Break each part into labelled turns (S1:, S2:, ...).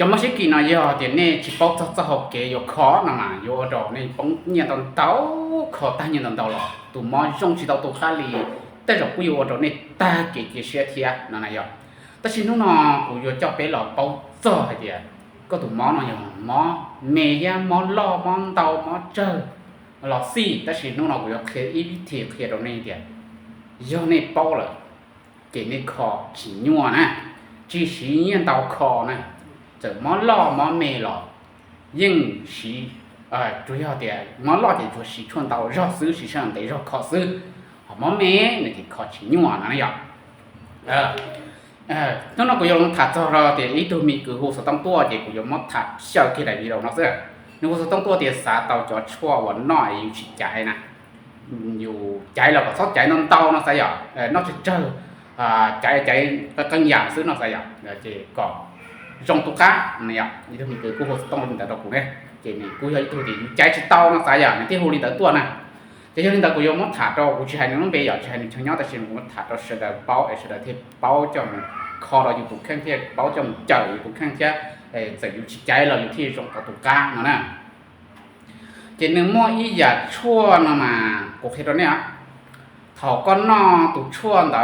S1: cho mà sẽ kỳ nào giờ thì nè chỉ bao cho học kế yo khó nè mà yo đó nè bóng nhà tàu tàu khó ta nhà tàu lọ tụi mò trong chỉ tàu tụi khá lìแต่เรากูyo đó nè ta kể xe thia nè này yo ta chỉ nóกูyo cho bé lọ bao cho hay gì có tụi mò nó yo mò mè ya mò lọ mò tàu mò chơi lọ xì ta chỉ nóกูyo khé ít thiệt khé đó nè thì yo nè bao là kể nè khó chỉ nhua nè chỉ xí nhiên tàu khó nèจะมอล่อมอเมล่อยิ่งสี主要的มอล่อ的就是穿到绕丝是上得绕考丝มอเม那个考起牛啊那样当然กูยอมถัดจอเราแต่อีตัวมีคือหูสต้องตัวเดี๋ยวกูยอมถัดเชี่ยวที่ไหนมีเราเนาะเสื้อนึกว่าสต้องตัวเดี๋ยวสาเตาจอชั่ววันน้อยอยู่ฉิใจนะอยู่ใจเราก็ชอบใจน้ำเตาเนาะใส่หยอนอกจากเจอใจก็ตั้งอย่างซื้อเนาะใส่หยอเจ๊ก็trong tu cá này ạ, như thế mình cứ cố tông lên tại đầu cũng đấy, chỉ mình cố hơi tôi thì trái chỉ tao nó sai à, này cái hồ ly tới tua này, thế cho nên ta cố yêu mất thả cho, cố chỉ hay nó bây giờ chỉ hay chúng nhau ta chỉ muốn thả cho sẽ là bao, sẽ là thêm bao trong kho là dùng khăn thế, bao trong chợ dùng khăn chứ, sẽ dùng trái là dùngที่trong tu cá nó nè, chỉ nên mua ý giả chua nó mà, cố thấy đó nè thọ con nó tụ chuan đó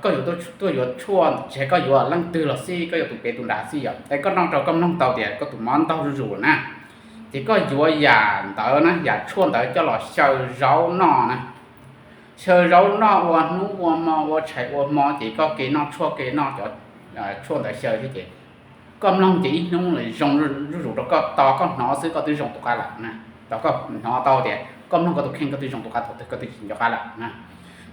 S1: cóอยู่ตัวอยู่chuanใช้ก็อยู่ลังตือละซี่ก็อยู่ตุเปตุดาซี่อ่ะแต่ก็น้องเจ้ากำน้องเตาเดียก็ตุมอนเตาจู่ๆนะที่ก็อยู่หยาเตานะหยาchuanเตาจะหล่อเชาเร้านอนะเชาเร้านอว่านู้ว่ามาว่าใช้ว่ามอที่ก็เกนอชั่วเกนอจะchuanเตาเชาที่เกกำลังจีน้องเลยรงจู่ๆแล้วก็ตอก็หนอซื้อก็ตื้อรงตุกาละนะแล้วก็หนอเตาเดียกำลังก็ตุเข่งก็ตื้อรงตุกาก็ตื้อกินยกาละนะ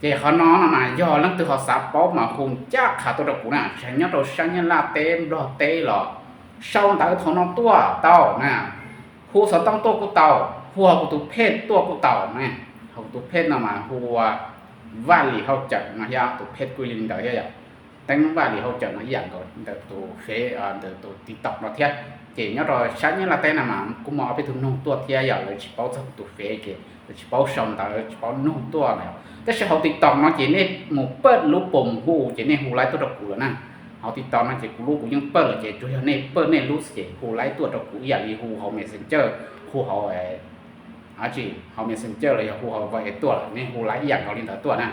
S1: เจ้าเขาน้องมาย่อลังตัวเขาสับป๊อมาคงจ้าขาตัวดอกกูน่ะฉันยังตัวฉันยังลาเต็มรอเตหรอเช่าตาทองน้องตัวเต่าน่ะหัวสต้องตัวกูเต่าหัวกูตัวเพศตัวกูเต่าแม่เขาตัวเพศน่ะมาหัวว่าหลีเขาจัดมาย่าตัวเพศกูยินเดี๋ยวย่าแต่งว่าหลีเขาจัดมาอย่างก่อนเดี๋ยวตัวเฟเดี๋ยวตัวติ๊กต็อกเราเทียเจ้าเนี่ยเราฉันยังลาเต้น่ะมากูมองเอาไปถึงน้องตัวเทียอย่างเลยชิปเอาจากตัวเฟเกี่ยชิปเอาช่องตาชิปเอาน้องตัวเนี่ยแต่เขาติดต่อมาจีนี่หมู่เปิดรูปปุ่มหูจีนี่หูไล่ตัวดอกกูแล้วนะเขาติดต่อมาจีกูรู้กูยังเปิดเลยจีจุยนี่เปิดนี่รู้สิหูไล่ตัวดอกกูอย่างนี้หูเขาเมสเซนเจอร์หูเขาจีเขาเมสเซนเจอร์เลยหูเขาไว้ตัวนี่หูไล่อย่างเขาลิ้นตัวนะ